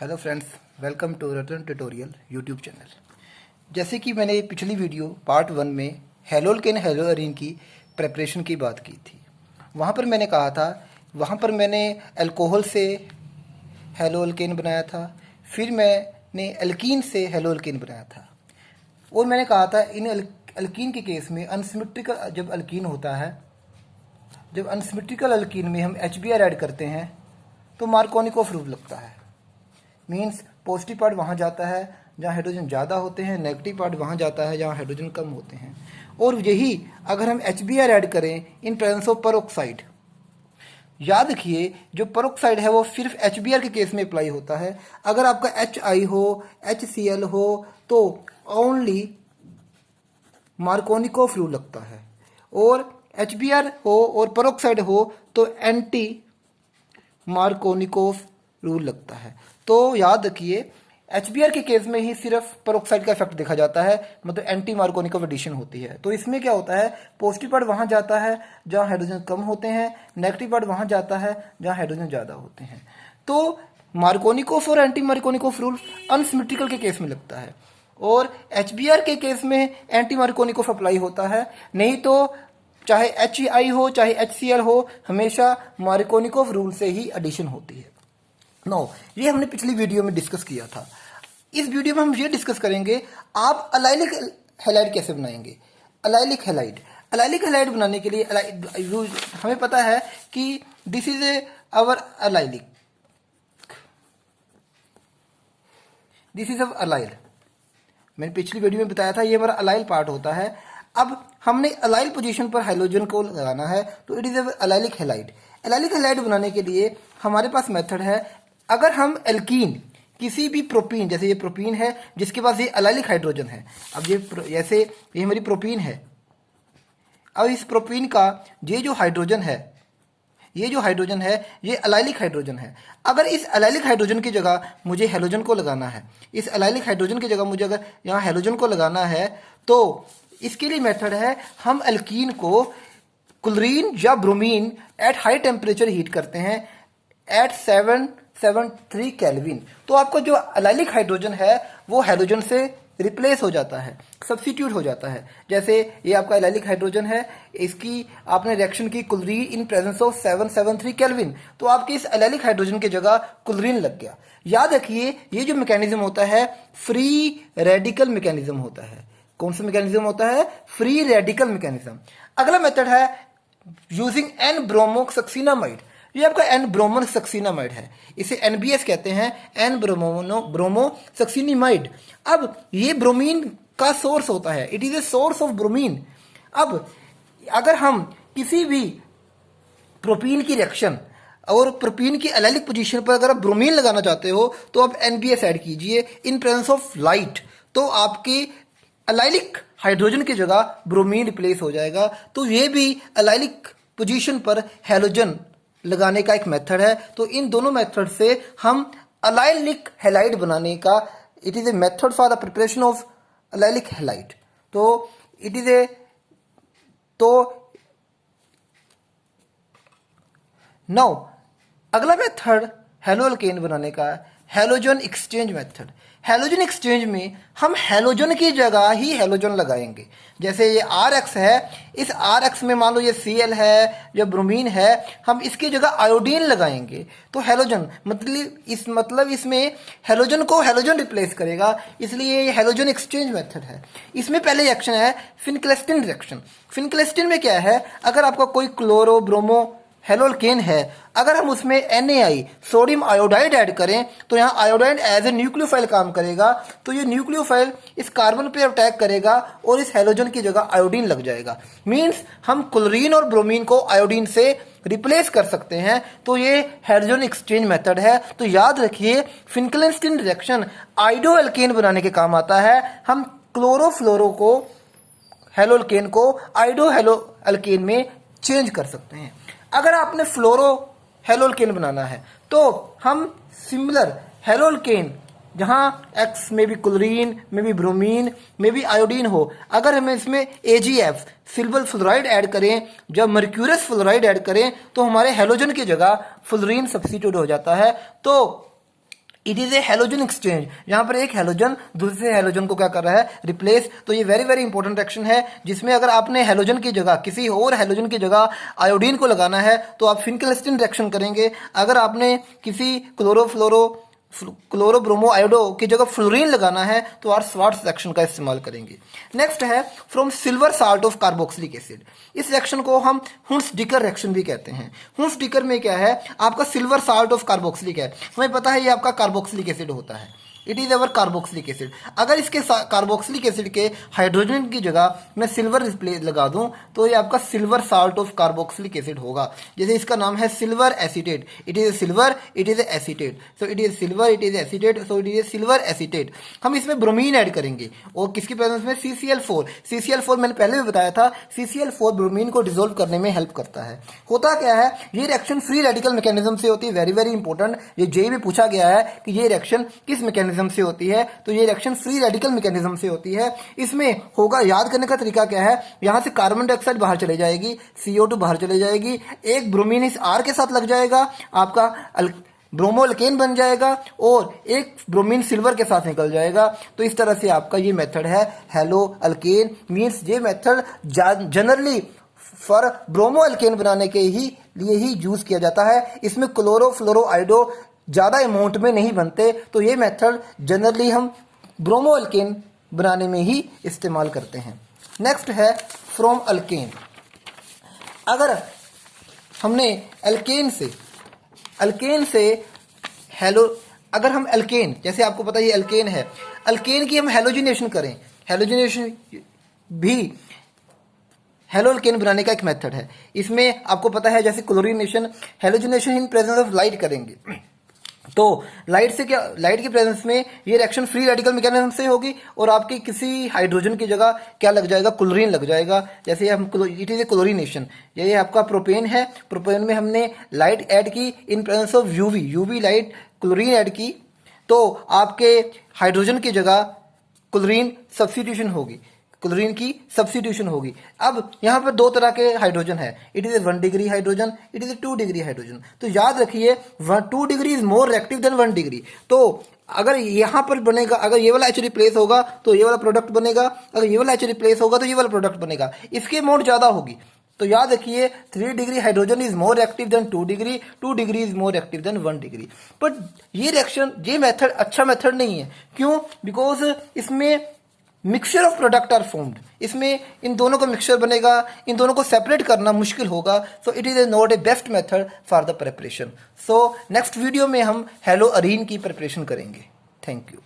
Hello friends, welcome to Ratan tutorial YouTube channel. जैसे कि मैंने पिछली वीडियो पार्ट 1 में हेलोल्केन हेलोअरीन की प्रेपरेशन की बात की थी। वहाँ पर मैंने कहा था, वहाँ पर मैंने अल्कोहल से हेलोल्केन बनाया था, फिर मैंने एल्कीन से हेलोल्केन बनाया था। और मैंने कहा था इन अल्कीन के केस में अनसिमेट्रिकल जब अल्कीन होता है, जब अनसिमेट्रिकल अल्कीन में हम HBr ऐड करते हैं तो मार्कोनिकोव रूल लगता है। मीन्स पॉजिटिव पार्ट वहाँ जाता है जहाँ हाइड्रोजन ज़्यादा होते हैं, नेगेटिव पार्ट वहाँ जाता है जहाँ हाइड्रोजन कम होते हैं। और यही अगर हम HBr ऐड करें इन प्रेजेंस ऑफ पेरोक्साइड, याद रखिए जो पेरोक्साइड है वो सिर्फ HBr के केस में अप्लाई होता है। अगर आपका HI हो, HCl हो तो ओनली मार्कोनिकोव रूल लगता है, और HBr हो और पेरोक्साइड हो तो एंटी मार्कोनिकोव रूल लगता है। तो याद रखिए HBr के केस में ही सिर्फ पेरोक्साइड का इफेक्ट देखा जाता है, मतलब एंटी मार्कोनिकोव एडिशन होती है। तो इसमें क्या होता है, पॉजिटिव पार्ट वहाँ जाता है जहाँ हाइड्रोजन कम होते हैं, नेगेटिव पार्ट वहाँ जाता है जहाँ हाइड्रोजन ज़्यादा होते हैं। तो मार्कोनिकोव और एंटी मार्कोनिकोव रूल अनसिमेट्रिकल के केस में लगता है, और HBr के केस में एंटी मार्कोनिकोव अप्लाई होता है। नहीं तो चाहे HI हो चाहे HCl हो, हमेशा मार्कोनिकोव रूल से ही एडिशन होती है। ये हमने पिछली वीडियो में डिस्कस किया था। इस वीडियो में हम ये डिस्कस करेंगे आप अलाइलिक हैलाइड कैसे बनाएंगे। अलाइलिक हैलाइड बनाने के लिए हमें पता है कि this is our allylic, this is our allyl. मैंने पिछली वीडियो में बताया था ये हमारा अलाइल पार्ट होता है। अब हमने अलाइल पोजीशन पर हाइड्रोजन को लगाना है तो it is our allylic halide. Allylic halide बनाने के लिए हमारे पास मेथड है। अगर हम एल्कीन किसी भी प्रोपीन, जैसे ये प्रोपीन है जिसके पास ये अलाइलिक हाइड्रोजन है, अब जैसे ये हमारी प्रोपीन है, अब इस प्रोपीन का ये जो हाइड्रोजन है ये अलाइलिक हाइड्रोजन है। अगर इस अलाइलिक हाइड्रोजन की जगह मुझे हेलोजन को लगाना है, इस अलाइलिक हाइड्रोजन की जगह मुझे अगर यहाँ हेलोजन को लगाना है तो इसके लिए मेथड है, हम एल्कीन को क्लोरीन या bromine at high temperature heat करते हैं एट 773 केल्विन। तो आपका जो अलाइलिक हाइड्रोजन है वो हेलोजन से रिप्लेस हो जाता है, सब्स्टिट्यूट हो जाता है। जैसे ये आपका अलाइलिक हाइड्रोजन है, इसकी आपने रिएक्शन की chlorine in presence of 773 kelvin, तो आपके इस अलाइलिक हाइड्रोजन की जगह क्लोरीन लग गया। याद रखिए ये जो मैकेनिज्म होता है फ्री रेडिकल मैकेनिज्म होता है। कौन सा मैकेनिज्म होता है? Free radical mechanism. अगला मेथड है यूजिंग एन ब्रोमोसक्सिनामाइड। ये आपका एन ब्रोमोसक्सिनामाइड है, इसे NBS कहते हैं, एन ब्रोमोसक्सिनामाइड। अब ये ब्रोमीन का सोर्स होता है, it is a source of bromine. अब अगर हम किसी भी प्रोपीन की रिएक्शन और प्रोपीन की अलाइलिक पोजीशन पर अगर आप ब्रोमीन लगाना चाहते हो तो आप NBS ऐड कीजिए इन प्रेजेंस ऑफ लाइट, तो आपकी अलाइलिक हाइड्रोजन की जगह ब्रोमीन रिप्लेस हो जाएगा। तो ये भी अलाइलिक पोजीशन पर हेलोजन लगाने का एक मेथड है। तो इन दोनों मेथड से हम अलाइलिक हैलाइड बनाने का, it is a method for the preparation of allylic halide. तो इट इज ए नाउ अगला मेथड हेलोल्केन बनाने का है, halogen exchange method. Halogen exchange में हम हेलोजन की जगह ही हेलोजन लगाएंगे। जैसे ये RX है, इस RX में मान लो ये Cl है, जो ब्रोमीन है, हम इसकी जगह आयोडीन लगाएंगे तो हेलोजन मतलब इसमें हेलोजन को हेलोजन रिप्लेस करेगा, इसलिए ये हेलोजन एक्सचेंज मेथड है। इसमें पहले रिएक्शन है फिनक्लेस्टिन रिएक्शन। फिनक्लेस्टिन में क्या है, अगर आपका कोई क्लोरो ब्रोमो हेलोल्केन है, अगर हम उसमें NaI सोडियम आयोडाइड ऐड करें तो यहाँ आयोडाइड एज ए न्यूक्लियोफाइल काम करेगा। तो ये न्यूक्लियोफाइल इस कार्बन पे अटैक करेगा और इस हेलोजन की जगह आयोडीन लग जाएगा। मींस हम क्लोरीन और ब्रोमीन को आयोडीन से रिप्लेस कर सकते हैं। तो ये हेलोजन एक्सचेंज मेथड है। तो याद रखिए फिनक्लेस्टिन रिएक्शन आइडो एल्केन बनाने के काम आता है। हम क्लोरोफ्लोरो को हेलोल्केन को आइडो एल्केन में चेंज कर सकते हैं। अगर आपने फ्लोरो हेलोल्केन बनाना है तो हम सिमिलर हेलोल्केन, जहां X में भी क्लोरीन में भी ब्रोमीन में भी आयोडीन हो, अगर हमें इसमें AgF सिल्वर फ्लोराइड ऐड करें, जब मर्क्यूरस फ्लोराइड ऐड करें तो हमारे हेलोजन की जगह फ्लोरीन सब्स्टिट्यूट हो जाता है। तो it is a halogen exchange, यहाँ पर एक हेलोजन दूसरे हेलोजन को क्या कर रहा है, रिप्लेस। तो ये वेरी वेरी इंपॉर्टेंट रिएक्शन है, जिसमें अगर आपने हेलोजन की जगह किसी और हेलोजन की जगह आयोडीन को लगाना है तो आप फिनकेलस्टीन रिएक्शन करेंगे। अगर आपने किसी क्लोरोब्रोमो आयोडो की जगह फ्लोरीन लगाना है तो आप स्वार्ट्ज रिएक्शन का इस्तेमाल करेंगे। नेक्स्ट है from silver salt of carboxylic acid. इस रिएक्शन को हम हुंस-डिकर रिएक्शन भी कहते हैं। हुंस-डिकर में क्या है, आपका सिल्वर साल्ट ऑफ कार्बोक्सिलिक है, हमें पता है ये आपका कार्बोक्सिलिक एसिड होता है, it is our carboxylic acid. अगर इसके कार्बोक्सिलिक एसिड के हाइड्रोजन की जगह मैं सिल्वर लगा दूं तो ये आपका silver salt of carboxylic acid होगा। जैसे इसका नाम है silver acetate, it is silver, it is acetate, so it is silver, it is acetate, so it is silver acetate. हम इसमें ब्रोमीन ऐड करेंगे और किसकी प्रेजेंस में, CCl4। CCl4 मैंने पहले भी बताया था, CCl4 ब्रोमीन को डिसोल्व करने में हेल्प करता है। होता क्या है, ये रिएक्शन फ्री रेडिकल मैकेनिज्म से होती है, वेरी वेरी इंपॉर्टेंट। ये जेई में पूछा गया है कि ये रिएक्शन किस मैकेनिज्म से होती है, तो ये रिएक्शन फ्री रेडिकल मैकेनिज्म से होती है। इसमें होगा, याद करने का तरीका क्या है, यहां से कार्बन डाइऑक्साइड बाहर चले जाएगी, CO2 बाहर चले जाएगी, एक ब्रोमीन इस R के साथ लग जाएगा, आपका ब्रोमो अल्केन बन जाएगा और एक ब्रोमीन सिल्वर के साथ निकल जाएगा। तो इस तरह से आपका ये मेथड है हेलो अल्केन, मींस ये method generally for bromo alkane बनाने के लिए ही यूज किया जाता है। इसमें क्लोरोफ्लोरोआइडो ज़्यादा अमाउंट में नहीं बनते, तो ये मेथड जनरली हम ब्रोमो अल्केन बनाने में ही इस्तेमाल करते हैं। नेक्स्ट है फ्रॉम अल्केन। अगर हमने अल्केन से अगर हम अल्केन, जैसे आपको पता है ये अल्केन है, अल्केन की हम हेलोजिनेशन करें, हेलोजिनेशन भी हेलो अल्केन बनाने का एक मेथड है। इसमें आपको पता है जैसे chlorination, halogenation in presence of light करेंगे, तो लाइट की प्रेजेंस में ये रिएक्शन फ्री रेडिकल मैकेनिज्म से होगी और आपकी किसी हाइड्रोजन की जगह क्या लग जाएगा, क्लोरीन लग जाएगा। जैसे हम इट इज ए क्लोरीनेशन, ये आपका प्रोपेन है, प्रोपेन में हमने लाइट ऐड की in presence of UV light, chlorine add की, तो आपके हाइड्रोजन की जगह क्लोरीन सब्स्टिट्यूशन होगी। अब यहाँ पर दो तरह के हाइड्रोजन है, it is a 1 degree hydrogen, it is a 2 degree hydrogen. तो याद रखिए 2 degree is more reactive than 1 degree. तो अगर यहाँ पर बनेगा, अगर ये वाला H रिप्लेस होगा तो ये वाला प्रोडक्ट बनेगा, अगर ये वाला H रिप्लेस होगा तो ये वाला प्रोडक्ट बनेगा, इसकी अमाउंट ज्यादा होगी। तो याद रखिए 3 degree hydrogen is more active than 2 degree, 2 degree is more active than 1 degree. But ये मेथड अच्छा मेथड नहीं है, क्यों, बिकॉज इसमें mixture of product are formed, इसमें इन दोनों का मिक्सचर बनेगा, इन दोनों को सेपरेट करना मुश्किल होगा। So it is not a best method for the preparation. So next video में हम हेलो अरीन की प्रिपरेशन करेंगे। Thank you.